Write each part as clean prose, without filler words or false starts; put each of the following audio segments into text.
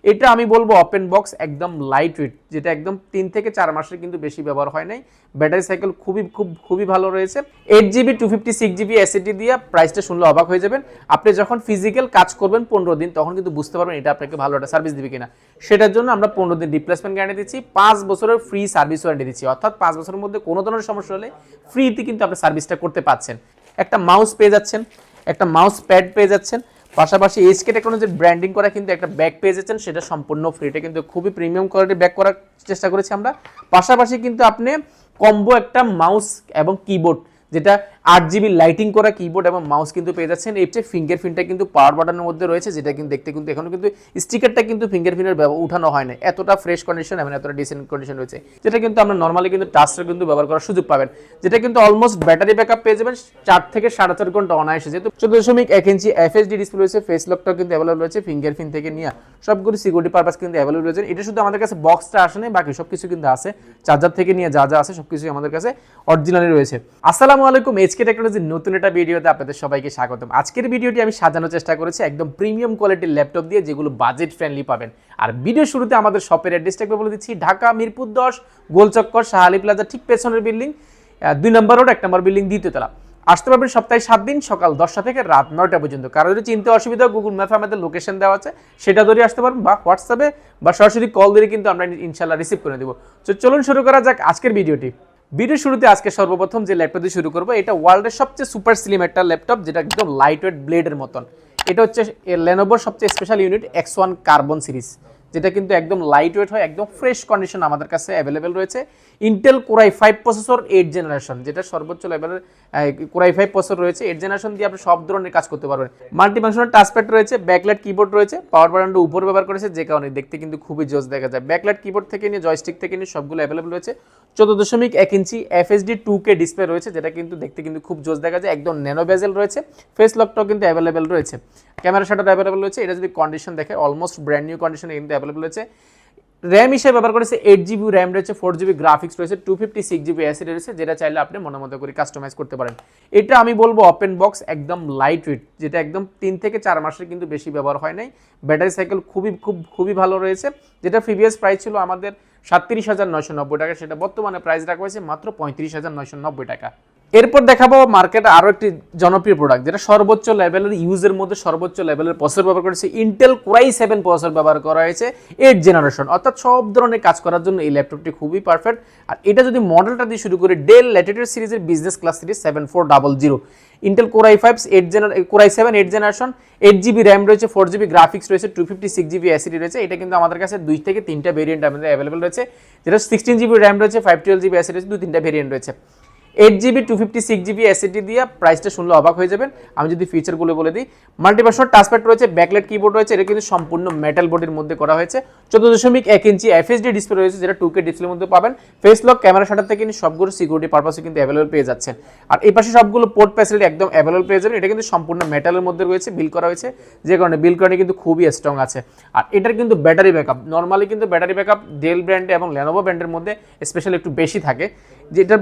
এটা আমি বলবো ওপেন বক্স, একদম লাইট ওয়েট, যেটা একদম 3 থেকে 4 মাসের কিন্তু বেশি ব্যবহার হয় নাই। ব্যাটারি সাইকেল খুবই ভালো রয়েছে। 8GB 256GB এসএসডি দিয়ে প্রাইসটা শুনলে অবাক হয়ে যাবেন। আপনি যখন ফিজিক্যাল কাজ করবেন 15 দিন, তখন কিন্তু বুঝতে পারবেন এটা আপনাকে ভালো একটা সার্ভিস দিবে কিনা। সেটার জন্য আমরা 15 দিন রিপ্লেসমেন্ট গ্যারান্টি দিচ্ছি, 5 বছরের ফ্রি সার্ভিস ওয়ারেন্টি দিচ্ছি। অর্থাৎ 5 বছরের মধ্যে কোনো ধরনের সমস্যা হলে ফ্রিতে কিন্তু আপনি সার্ভিসটা করতে পাচ্ছেন। একটা মাউস পেয়ে যাচ্ছেন, একটা মাউস প্যাড পেয়ে যাচ্ছেন, পাশাপাশি এইচকে টেকনোলজির ব্র্যান্ডিং করা কিন্তু একটা ব্যাগ পেয়ে যাচ্ছেন, সেটা সম্পূর্ণ ফ্রি। এটা কিন্তু খুবই প্রিমিয়াম কোয়ালিটির ব্যাগ করার চেষ্টা করেছি আমরা। পাশাপাশি কিন্তু আপনি কম্বো একটা মাউস এবং কিবোর্ড, যেটা 8GB লাইটিং করা কিবোর্ড এবং মাউস কিন্তু পেয়ে যাচ্ছেন। এই যে ফিঙ্গারপ্রিন্টটা কিন্তু পাওয়ার বাটনের মধ্যে রয়েছে, যেটা কিন্তু দেখতে কিন্তু এখনো কিন্তু স্টিকারটা কিন্তু ফিঙ্গারপ্রিন্টের উঠানো হয় না, এতটা ফ্রেশ কন্ডিশন এবং এতটা ডিসেন্ট কন্ডিশন রয়েছে। যেটা কিন্তু আমরা নর্মালি কিন্তু টাচটা কিন্তু ব্যবহার করার সুযোগ পাবেন, যেটা কিন্তু অলমোস্ট ব্যাটারি ব্যাকআপ পেয়ে যাবেন 4 থেকে 4.5 ঘন্টা অনায়াসে। যেহেতু 14.1 ইঞ্চি এফএসডি ডিসপ্লে রয়েছে, ফেস লকটাও কিন্তু অ্যাভেলেবল রয়েছে, ফিঙ্গারপ্রিন্ট থেকে নিয়ে সবগুলো সিকিউরিটি পারপাস কিন্তু অ্যাভেলেবল রয়েছে। এটা শুধু আমাদের কাছে বক্সটা আসে না, বাকি সবকিছু কিন্তু আছে, চার্জার থেকে নিয়ে যা যা আছে সবকিছু আমাদের কাছে অরিজিনালি রয়েছে। আসসালামু আলাইকুম, এইচকে টেকনোলজির নতুন একটা ভিডিওতে আপনাদের সবাইকে স্বাগতম। আজকের ভিডিওটি আমি সাজানোর চেষ্টা করেছি একদম প্রিমিয়াম কোয়ালিটির ল্যাপটপ দিয়ে, যেগুলো বাজেট ফ্রেন্ডলি পাবেন। আর ভিডিও শুরুতে আমাদের শপের অ্যাড্রেসটা একবার বলে দিচ্ছি, ঢাকা মিরপুর 10 গোলচক্কর শাহ আলী প্লাজা ঠিক পেছনের বিল্ডিং, 2 নম্বর রোড 1 নম্বর বিল্ডিং, দ্বিতীয়তলা। আসতে পারবেন সপ্তাহে 7 দিন, সকাল 10টা থেকে রাত 9টা পর্যন্ত। কারো যদি চিনতে অসুবিধা, গুগল ম্যাপে আমাদের লোকেশন দেওয়া আছে, সেটা ধরে আসতে পারবেন, বা হোয়াটসঅ্যাপে বা সরাসরি কল দিয়ে কিন্তু আমরা ইনশাল্লাহ রিসিভ করে দেবো। তো চলুন শুরু করা যাক আজকের ভিডিওটি। ভিডিও শুরুতে আজকে সর্বপ্রথম যে ল্যাপটপ দিয়ে শুরু করবো, এটা ওয়ার্ল্ডের সবচেয়ে সুপার স্লিম একটা ল্যাপটপ, যেটা একদম লাইট ওয়েট ব্লেডের মতন। এটা হচ্ছে লেনোভোর সবচেয়ে special unit X1 carbon series, যেটা কিন্তু একদম লাইট ওয়েট হয়, একদম ফ্রেশ কন্ডিশন আমাদের কাছে অ্যাভেলেবেল রয়েছে। Intel core i5 processor 8 generation, যেটা সর্বোচ্চ লেভেলের কোর i5 প্রসেসর রয়েছে। 8 জেনারেশন দিয়ে আপনি সব ধরনের কাজ করতে পারবেন। মাল্টিফাংশনাল টাচপ্যাড রয়েছে, ব্যাকলাইট কিবোর্ড রয়েছে, পাওয়ার বাটনটা উপর ব্যবহার করেছে, যে কারণে দেখতে কিন্তু খুবই জোস দেখা যায়। ব্যাকলাইট কিবোর্ড থেকে নিয়ে জয়স্টিক থেকে নিয়ে সবগুলো অ্যাভেলেবেল রয়েছে। 14.1 ইঞ্চি এফএসডি 2K ডিসপ্লে রয়েছে, যেটা কিন্তু দেখতে কিন্তু খুব জোস দেখা যায়। একদম ন্যানো বেজেল রয়েছে, ফেস লকটাও কিন্তু অ্যাভেলেবেল রয়েছে, ক্যামেরা শাটার অ্যাভেলেবেল রয়েছে। এটা যদি কন্ডিশন দেখে অলমোস্ট ব্র্যান্ড নিউ কন্ডিশনে কিন্তু অ্যাভেলেবেল রয়েছে। র্যাম হিসেবে ব্যবহার করেছে 8GB র্যাম রয়েছে, 4GB গ্রাফিক্স রয়েছে, 256GB এসএসডি রয়েছে, যেটা চাইলে আপনি মনের মতো করে কাস্টমাইজ করতে পারেন। এটা আমি বলবো ওপেন বক্স, একদম লাইট ওয়েট, যেটা একদম 3 থেকে 4 মাসের কিন্তু বেশি ব্যবহার হয় নাই। ব্যাটারি সাইকেল খুবই ভালো রয়েছে। যেটা প্রিভিয়াস প্রাইস ছিল আমাদের 37,990 টাকা, সেটা বর্তমানে প্রাইস রাখা হয়েছে মাত্র 35,990 টাকা। এরপর দেখাবো মার্কেটে আরো একটি জনপ্রিয় প্রোডাক্ট, যেটা সর্বোচ্চ লেভেলের ইউজের মধ্যে সর্বোচ্চ লেভেলের প্রসেসর ব্যবহার করেছে। ইন্টেল কোর i7 প্রসেসর ব্যবহার করা হয়েছে 8 জেনারেশন, অর্থাৎ সব ধরনের কাজ করার জন্য এই ল্যাপটপটি খুবই পারফেক্ট। আর এটা যদি মডেলটা দিয়ে শুরু করে, ডেল ল্যাটিটিউড সিরিজের business class series 7400, Intel core i5 core i7 8 generation, 8GB RAM রয়েছে, 4GB গ্রাফিক্স রয়েছে, 256GB এসএসডি রয়েছে। এটা কিন্তু আমাদের কাছে 2 থেকে 3টা ভেরিয়েন্ট আমাদের অ্যাভেলেবল রয়েছে, যেটা 16GB র্যাম রয়েছে, 512GB এসএসডি রয়েছে, 2-3টা ভেরিয়েন্ট রয়েছে। 8GB 256GB এসএসডি দিয়ে প্রাইসটা শুনলে অবাক হয়ে যাবেন। আমি যদি ফিচারগুলো বলে দিই, মাল্টিপারপাস টাচপ্যাড রয়েছে, ব্যাকলাইট কিবোর্ড রয়েছে, এটা কিন্তু সম্পূর্ণ মেটাল বডির মধ্যে করা হয়েছে। 14.1 ইঞ্চি এফএসডি ডিসপ্লে রয়েছে, যেটা 2K ডিসপ্লের মধ্যে পাবেন। ফেস লক, ক্যামেরা শাটার থেকে নিয়ে সবগুলো সিকিউরিটি পারপাসে কিন্তু অ্যাভেলেবল পেয়ে যাচ্ছেন। আর এই পাশে সবগুলো পোর্ট ফ্যাসিলিটি একদম অ্যাভেলেবল পেয়ে যাবেন। এটা কিন্তু সম্পূর্ণ মেটালের মধ্যে রয়েছে, বিল করা হয়েছে, যে কারণে বিল কোয়ালিটি কিন্তু খুবই স্ট্রং আছে। আর এটার কিন্তু ব্যাটারি ব্যাকআপ, নর্মালি কিন্তু ব্যাটারি ব্যাকআপ ডেল ব্র্যান্ডে এবং লেনোভো ব্র্যান্ডের মধ্যে স্পেশালি একটু বেশি থাকে। যেটা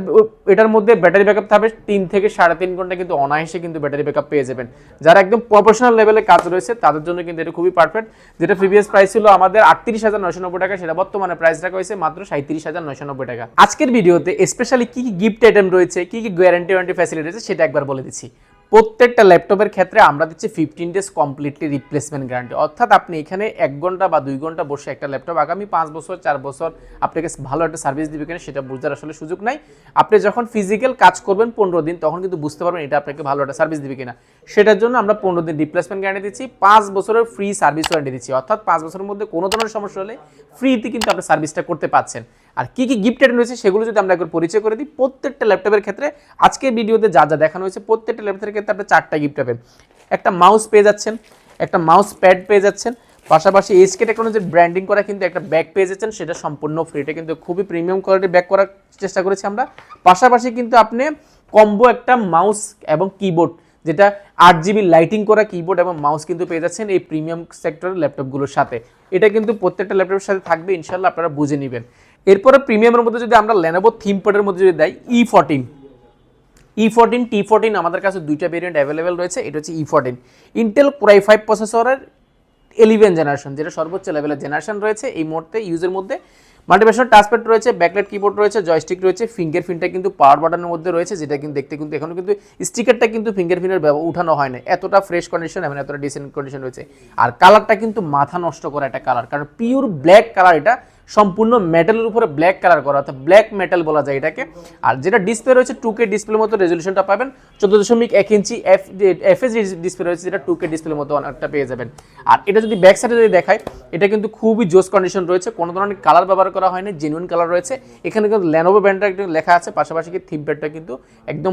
এটার মধ্যে ব্যাটারি ব্যাকআপ থাকবে 3 থেকে 3.5 ঘন্টা কিন্তু অনায়াসে কিন্তু ব্যাটারি ব্যাকআপ পেয়ে যাবেন। যারা একদম প্রফেশনাল লেভেলে কাজ রয়েছে তাদের জন্য কিন্তু এটা খুবই পারফেক্ট। যেটা প্রিভিয়াস প্রাইস ছিল আমাদের 38,990 টাকা, সেটা বর্তমানে প্রাইস রাখা হয়েছে মাত্র 37,990 টাকা। আজকের ভিডিওতে স্পেশালি কি কি গিফট আইটেম রয়েছে, কি কি গ্যারান্টি ওয়ারেন্টি ফ্যাসিলিটি রয়েছে, সেটা একবার বলে দিচ্ছি। প্রত্যেকটা ল্যাপটপের ক্ষেত্রে আমরা দিচ্ছি 15 ডেজ কমপ্লিটলি রিপ্লেসমেন্ট গ্যারান্টি। অর্থাৎ আপনি এখানে 1 ঘন্টা বা 2 ঘন্টা বসে একটা ল্যাপটপ আগামী 5 বছর 4 বছর আপনাকে ভালো একটা সার্ভিস দিবে কিনা সেটা বোঝার আসলে সুযোগ নাই। আপনি যখন ফিজিক্যাল কাজ করবেন 15 দিন, তখন কিন্তু বুঝতে পারবেন এটা আপনাকে ভালো একটা সার্ভিস দিবে কিনা। সেটার জন্য আমরা 15 দিন রিপ্লেসমেন্ট গ্যারান্টি দিচ্ছি, 5 বছরের ফ্রি সার্ভিস ওয়ারেন্টি দিচ্ছি। অর্থাৎ 5 বছরের মধ্যে কোনো ধরনের সমস্যা হলে ফ্রিতে কিন্তু আপনি সার্ভিসটা করতে পাচ্ছেন। আর কি কি গিফট আইটেম রয়েছে সেগুলো যদি আমরা একবার পরিচয় করে দিই। প্রত্যেকটা ল্যাপটপের ক্ষেত্রে আজকের ভিডিওতে যা যা দেখানো হয়েছে, প্রত্যেকটা ল্যাপটপের ক্ষেত্রে আপনি 4টা গিফট পাবেন। একটা মাউস পেয়ে যাচ্ছেন, একটা মাউস প্যাড পেয়ে যাচ্ছেন, পাশাপাশি এইচকে টেকনোলজির ব্র্যান্ডিং করা কিন্তু একটা ব্যাগ পেয়ে যাচ্ছেন, সেটা সম্পূর্ণ ফ্রি। এটা কিন্তু খুবই প্রিমিয়াম কোয়ালিটির ব্যাগ করার চেষ্টা করেছি আমরা। পাশাপাশি কিন্তু আপনি কম্বো একটা মাউস এবং কিবোর্ড, যেটা 8GB লাইটিং করা কিবোর্ড এবং মাউস কিন্তু পেয়ে যাচ্ছেন এই প্রিমিয়াম সেক্টরের ল্যাপটপগুলোর সাথে। এটা কিন্তু প্রত্যেকটা ল্যাপটপের সাথে থাকবে, ইনশাল্লাহ আপনারা বুঝে নেবেন। এরপরে প্রিমিয়ামের মধ্যে যদি আমরা লেনোভো থিমপ্যাডের মধ্যে যদি দেয়, E14 T14 আমাদের কাছে 2টা ভেরিয়েন্ট অ্যাভেলেবেল রয়েছে। এটা হচ্ছে E14 ইন্টেল কোর i5 প্রসেসরের 11 জেনারেশন, যেটা সর্বোচ্চ লেভেলের জেনারেশন রয়েছে এই মুহূর্তে ইউজের মধ্যে। মাল্টিপ্যাশন টাচপ্যাড রয়েছে, ব্যাকলাইট কিবোর্ড রয়েছে, জয়স্টিক রয়েছে, ফিঙ্গারপ্রিন্টটা কিন্তু পাওয়ার বাটনের মধ্যে রয়েছে, যেটা কিন্তু দেখতে কিন্তু এখনো কিন্তু স্টিকারটা কিন্তু ফিঙ্গারপ্রিন্টের উঠানো হয় না, এতটা ফ্রেশ কন্ডিশন এবং এতটা ডিসেন্ট কন্ডিশন রয়েছে। আর কালারটা কিন্তু মাথা নষ্ট করা একটা কালার, কারণ পিওর ব্ল্যাক কালার, এটা সম্পূর্ণ মেটালের উপরে ব্ল্যাক কালার করা, অর্থাৎ ব্ল্যাক মেটাল বলা যায় এটাকে। আর যেটা ডিসপ্লে রয়েছে 2K ডিসপ্লের মতো রেজলিউশনটা পাবেন, 14.1 ইঞ্চি এফএস ডিসপ্লে রয়েছে, যেটা 2K ডিসপ্লের মতো অনেকটা পেয়ে যাবেন। আর এটা যদি ব্যাক সাইডে যদি দেখায়, এটা কিন্তু খুবই জোস কন্ডিশন রয়েছে, কোনো ধরনের কালার ব্যবহার করা হয়নি, জেনুইন কালার রয়েছে। এখানে কিন্তু লেনোভো ব্র্যান্ডটা একটু লেখা আছে, পাশাপাশি কি থিম প্যাডটা কিন্তু একদম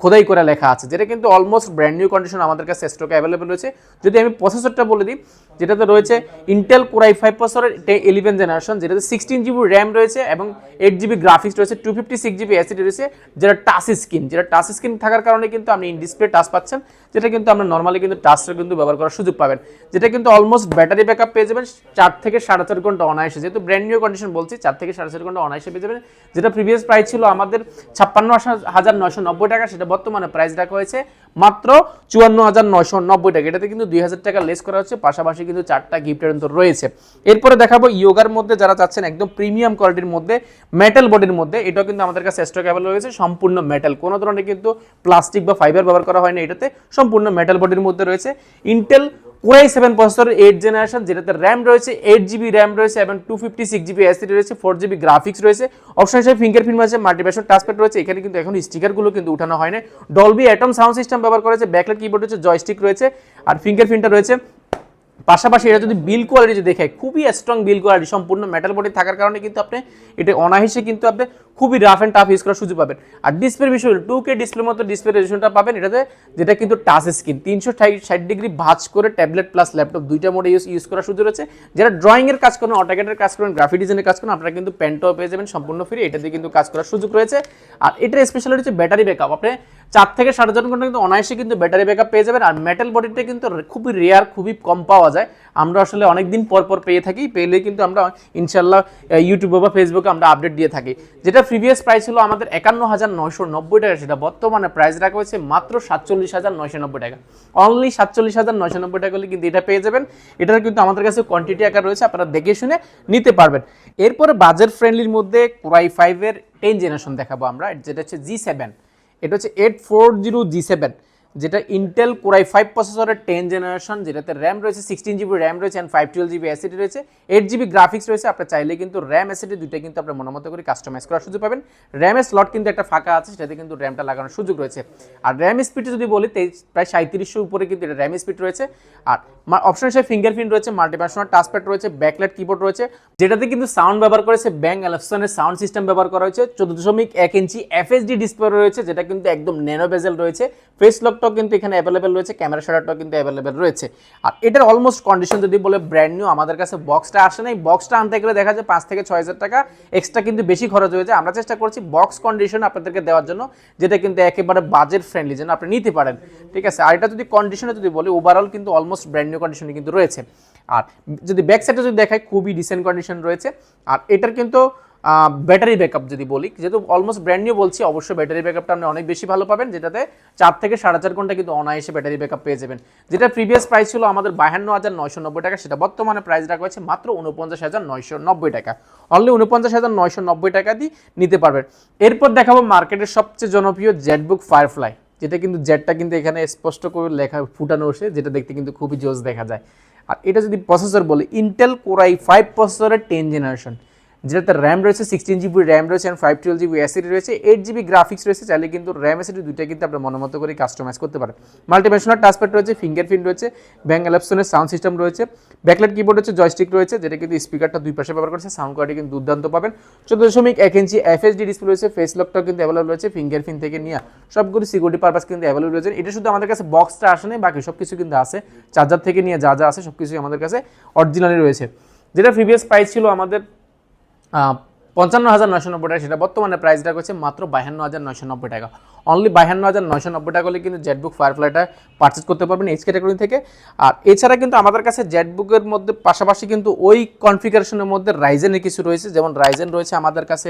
খোদাই করে লেখা আছে, যেটা কিন্তু অলমোস্ট ব্র্যান্ড নিউ কন্ডিশন আমাদের কাছে স্টকে অ্যাভেলেবল রয়েছে। যদি আমি প্রসেসরটা বলে দিই, যেটাতে রয়েছে ইন্টেল কোর i5 প্রসেসরের 11 জেনারেশন, যেটাতে 16 জিবি র্যাম রয়েছে এবং 8 জিবি গ্রাফিক্স রয়েছে, 256 জিবি এসএসডি রয়েছে, যেটা টাচ স্ক্রিন, যেটা টাচ স্ক্রিন থাকার কারণে কিন্তু আপনি ইন ডিসপ্লে টাচ পাচ্ছেন, যেটা কিন্তু আমরা নর্মালি কিন্তু টাচটা কিন্তু ব্যবহার করার সুযোগ পাবেন। যেটা কিন্তু অলমোস্ট ব্যাটারি ব্যাকআপ পেয়ে যাবেন 4 থেকে 4.5 ঘন্টা অনায়াসে, যেহেতু ব্র্যান্ড নিউ কন্ডিশন বলছি, 4 থেকে 4.5 ঘন্টা অনায়াসে পেয়ে যাবেন। যেটা প্রিভিয়াস প্রাইস ছিল আমাদের 56,990 টাকা, সেটা বর্তমানে প্রাইস রাখা হয়েছে মাত্র 54,990 টাকা। এটাতে কিন্তু 2000 টাকা লেস করা হচ্ছে, পাশাপাশি কিন্তু 4টা গিফটের অন্তর রয়েছে। এরপরে দেখাবো ইয়োগার মধ্যে যারা চাচ্ছেন একদম প্রিমিয়াম কোয়ালিটির মধ্যে, মেটাল বডির মধ্যে, এটাও কিন্তু আমাদের কাছে স্টক অ্যাভেলেবল রয়েছে, সম্পূর্ণ মেটাল, কোনো ধরনের কিন্তু প্লাস্টিক বা ফাইবার ব্যবহার করা হয়নি, এটাতে সম্পূর্ণ মেটাল বডির মধ্যে রয়েছে। ইন্টেল কোর i7 প্রসেসরের 8 জেনারেশন, যেটাতে র্যাম রয়েছে 8 জিবি র্যাম রয়েছে এবং 256 জিবি এসএসডি রয়েছে, 4 জিবি গ্রাফিক্স রয়েছে, অপশন হিসেবে ফিঙ্গারপ্রিন্ট রয়েছে, মাল্টিপ্যাশন টাচপ্যাড রয়েছে। এখানে কিন্তু এখন স্টিকারগুলো কিন্তু উঠানো হয় না, ডলবি অ্যাটম সাউন্ড সিস্টেম ব্যবহার করেছে, ব্যাকলাইট কিবোর্ড রয়েছে, জয়স্টিক রয়েছে আর ফিঙ্গারপ্রিন্টটা রয়েছে। পাশাপাশি এটা যদি বিল কোয়ালিটি যদি দেখে, খুবই স্ট্রং বিল কোয়ালিটি, সম্পূর্ণ মেটাল বডি থাকার কারণে কিন্তু আপনি এটা অনায়াসে কিন্তু আপনি খুবই রাফ অ্যান্ড টাফ ইউজ করার সুযোগ পাবেন। আর ডিসপ্লের বিষয় 2K ডিসপ্লের মতো ডিসপ্লে রেজলিউশনটা পাবেন এটাতে, যেটা কিন্তু টাচ স্ক্রিন, 360 ডিগ্রি ভাঁজ করে ট্যাবলেট প্লাস ল্যাপটপ দুইটা মোডে ইউজ করার সুযোগ রয়েছে। যারা ড্রয়িংয়ের কাজ করেন, অটোক্যাডের কাজ করেন, গ্রাফিক ডিজাইনের কাজ করেন, আপনারা কিন্তু পেনটাও পেয়ে যাবেন সম্পূর্ণ ফ্রি, এটাতে কিন্তু কাজ করার সুযোগ রয়েছে। আর এটার স্পেশালিটি হচ্ছে ব্যাটারি ব্যাকআপ, আপনি 4 থেকে 4.5 ঘন্টা কিন্তু অনায়াসে কিন্তু ব্যাটারি ব্যাকআপ পেয়ে যাবেন। আর মেটাল বডিটা কিন্তু খুবই রেয়ার, খুবই কম পাওয়া যায়, আমরা আসলে অনেকদিন পর পর পেয়ে থাকি, পেলে কিন্তু আমরা ইনশাল্লাহ ইউটিউবে বা ফেসবুকে আমরা আপডেট দিয়ে থাকি। যেটা প্রিভিয়াস প্রাইস ছিল আমাদের 51,990 টাকা, সেটা বর্তমানে প্রাইস রাখা হয়েছে মাত্র 47,990 টাকা, অনলি 47,990 টাকা হলে কিন্তু এটা পেয়ে যাবেন। এটার কিন্তু আমাদের কাছে কোয়ান্টিটি আকার রয়েছে, আপনারা দেখে শুনে নিতে পারবেন। এরপরে বাজেট ফ্রেন্ডলির মধ্যে কোর i5 এর 10 জেনারেশন দেখাবো আমরা, যেটা হচ্ছে G7, এটা হচ্ছে 840 G7, যেটা ইন্টেল কোর i5 প্রসেসরের 10 জেনারেশন, যেটাতে র্যাম রয়েছে 16 জিবি র্যাম রয়েছে এন্ড 512 জিবি এসএসডি রয়েছে, 8 জিবি গ্রাফিক্স রয়েছে। আপনারা চাইলে কিন্তু র্যাম এসএসডি দুইটা কিন্তু আপনার মনোমতো করে কাস্টমাইজ করার সুযোগ পাবেন। র্যামের স্লট কিন্তু একটা ফাঁকা আছে, সেটাতে কিন্তু র্যামটা লাগানোর সুযোগ রয়েছে। আর র্যাম স্পিড যদি বলি, প্রায় 3700 উপরে কিন্তু এটা র্যাম স্পিড রয়েছে। আর অপশন হিসেবে ফিঙ্গারপ্রিন্ট রয়েছে, মাল্টিপ্যাশনাল টাচপ্যাড রয়েছে, ব্যাকলাইট কিবোর্ড রয়েছে, যেটাতে কিন্তু সাউন্ড ব্যবহার করেছে ব্যাং অ্যালফসনের সাউন্ড সিস্টেম ব্যবহার করা হয়েছে, 14.1 ইঞ্চি এফএসডি ডিসপ্লে রয়েছে, যেটা কিন্তু একদম ন্যানো বেজেল রয়েছে, ফেস লকটাও কিন্তু এখানে অ্যাভেলেবেল রয়েছে, ক্যামেরা শাটারটাও কিন্তু অ্যাভেলেবেল রয়েছে। আর এটার অলমোস্ট কন্ডিশন যদি বলে ব্র্যান্ড নিউ, আমাদের কাছে বক্সটা আসে নাই, বক্সটা আনতে গেলে দেখা যায় 5 থেকে 6,000 টাকা এক্সট্রা কিন্তু বেশি খরচ হয়ে যায়। আমরা চেষ্টা করছি বক্স কন্ডিশন আপনাদেরকে দেওয়ার জন্য, যেটা কিন্তু একেবারে বাজেট ফ্রেন্ডলি, যেন আপনি নিতে পারেন, ঠিক আছে। আর এটা যদি কন্ডিশনে যদি বলি, ওভারঅল কিন্তু অলমোস্ট ব্র্যান্ড নিউ কন্ডিশনে কিন্তু রয়েছে। আর যদি ব্যাক সাইডে যদি দেখায়, খুবই ডিসেন্ট কন্ডিশন রয়েছে। আর এটার কিন্তু ব্যাটারি ব্যাকআপ যদি বলি, যেহেতু অলমোস্ট ব্র্যান্ড নিউ বলছি, অবশ্যই ব্যাটারি ব্যাকআপটা আপনি অনেক বেশি ভালো পাবেন, যেটাতে 4 থেকে 4.5 ঘন্টা কিন্তু অনায়াসে ব্যাটারি ব্যাকআপ পেয়ে যাবেন। যেটা প্রিভিয়াস প্রাইস ছিল আমাদের 52,990 টাকা, সেটা বর্তমানে প্রাইস রাখা হয়েছে মাত্র 49,990 টাকা, অনলি 49,990 টাকা দিয়ে নিতে পারবেন। এরপর দেখাবো মার্কেটের সবচেয়ে জনপ্রিয় জেটবুক ফায়ারফ্লাই, যেটা কিন্তু জেটটা কিন্তু এখানে স্পষ্ট করে লেখা ফুটানো আসে, যেটা দেখতে কিন্তু খুবই জোস দেখা যায়। আর এটা যদি প্রসেসর বলি, ইন্টেল কোর i5 প্রসেসরের 10 জেনারেশন, যেটাতে র্যাম রয়েছে 16 জিবি র্যাম রয়েছে এন্ড 512 জিবি এসএসডি রয়েছে, 8 জিবি গ্রাফিক্স রয়েছে, চাইলে কিন্তু র্যাম এসএসডি দুইটা কিন্তু আপনার মনোমতো করে কাস্টমাইজ করতে পারেন। মাল্টিপ্যাশনাল টাচপ্যাড রয়েছে, ফিঙ্গারপ্রিন্ট রয়েছে, ব্যাং অ্যালফসনের সাউন্ড সিস্টেম রয়েছে, ব্যাকলাইট কিবোর্ড রয়েছে, জয়স্টিক রয়েছে, যেটা কিন্তু স্পিকারটা দুই পাশে ব্যবহার করছে, সাউন্ড কোয়ালিটি কিন্তু দুর্দান্ত পাবেন। 14.1 ইঞ্চি এফএসডি ডিসপ্লে রয়েছে, ফেস লকটাও কিন্তু অ্যাভেলেবল রয়েছে, ফিঙ্গারপ্রিন্ট থেকে নিয়ে সবগুলো সিকিউরিটি পারপাস কিন্তু অ্যাভেলেবল রয়েছে। এটা শুধু আমাদের কাছে বক্সটা আসে নাই, বাকি সব কিছু কিন্তু আছে, চার্জার থেকে নিয়ে যা যা আছে সব কিছুই আমাদের কাছে অরিজিনালি রয়েছে। যেটা প্রিভিয়াস প্রাইস ছিল আমাদের 55,990 টাকা, সেটা বর্তমানে প্রাইস রাখা হচ্ছে মাত্র 52,990 টাকা, অনলি 52,990 টাকা হলে কিন্তু জেটবুক ফায়ারফ্লাইটা পারচেজ করতে পারবেন এইচ ক্যাটাগরি থেকে। আর এছাড়া কিন্তু আমাদের কাছে জেটবুকের মধ্যে পাশাপাশি কিন্তু ওই কনফিগারেশনের মধ্যে রাইজেনের কিছু রয়েছে, যেমন রাইজেন রয়েছে আমাদের কাছে,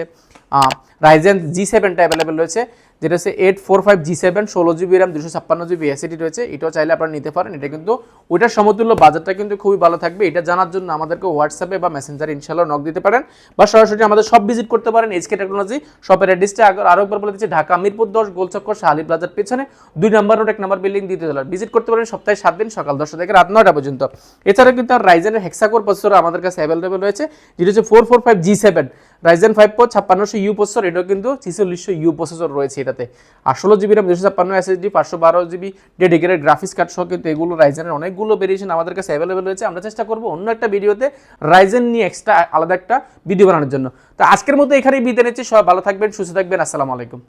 রাইজেন G7টা অ্যাভেলেবেল রয়েছে, যেটা হচ্ছে 845G7 16GB RAM 256GB SSD রয়েছে, এটাও চাইলে আপনারা নিতে পারেন। এটা কিন্তু ওইটার সমতুল্য, বাজারটা কিন্তু খুবই ভালো থাকবে। এটা জানার জন্য আমাদেরকে হোয়াটসঅ্যাপে বা মেসেঞ্জারে ইনশাআল্লাহ নক দিতে পারেন, বা সরাসরি আমাদের শপ ভিজিট করতে পারেন। এইচকে টেকনোলজি শপের অ্যাড্রেসটা আরও একবার বলে দিচ্ছি, ঢাকা মিরপুর 10 গোলচক্কর শাহালি প্লাজার পেছনে 2 নম্বর রোড 1 নম্বর বিল্ডিং, দ্বিতীয় তলা। ভিজিট করতে পারেন সপ্তাহে 7 দিন, সকাল 10টা থেকে রাত 9টা পর্যন্ত। এছাড়া কিন্তু আর রাইজেনের হেক্সাকোর প্রসেসর আমাদের কাছে অ্যাভেলেবল রয়েছে, যেটা হচ্ছে 445G7 Ryzen 5 Pro 5600U processor. এটাও কিন্তু 4600U প্রসেসর রয়েছে এটাতে, আর 16GB RAM 256 SSD 512GB dedicated graphics card সহ কিন্তু এগুলো রাইজেনের অনেকগুলো ভেরিয়েশন আমাদের কাছে অ্যাভেলেবল রয়েছে। আমরা চেষ্টা করব অন্য একটা ভিডিওতে রাইজেন নিয়ে এক্সট্রা আলাদা একটা ভিডিও বানানোর জন্য। তো আজকের মতো এখানেই বিদায় নিচ্ছি। সবাই ভালো থাকবেন, সুস্থ থাকবেন। আসসালামু আলাইকুম।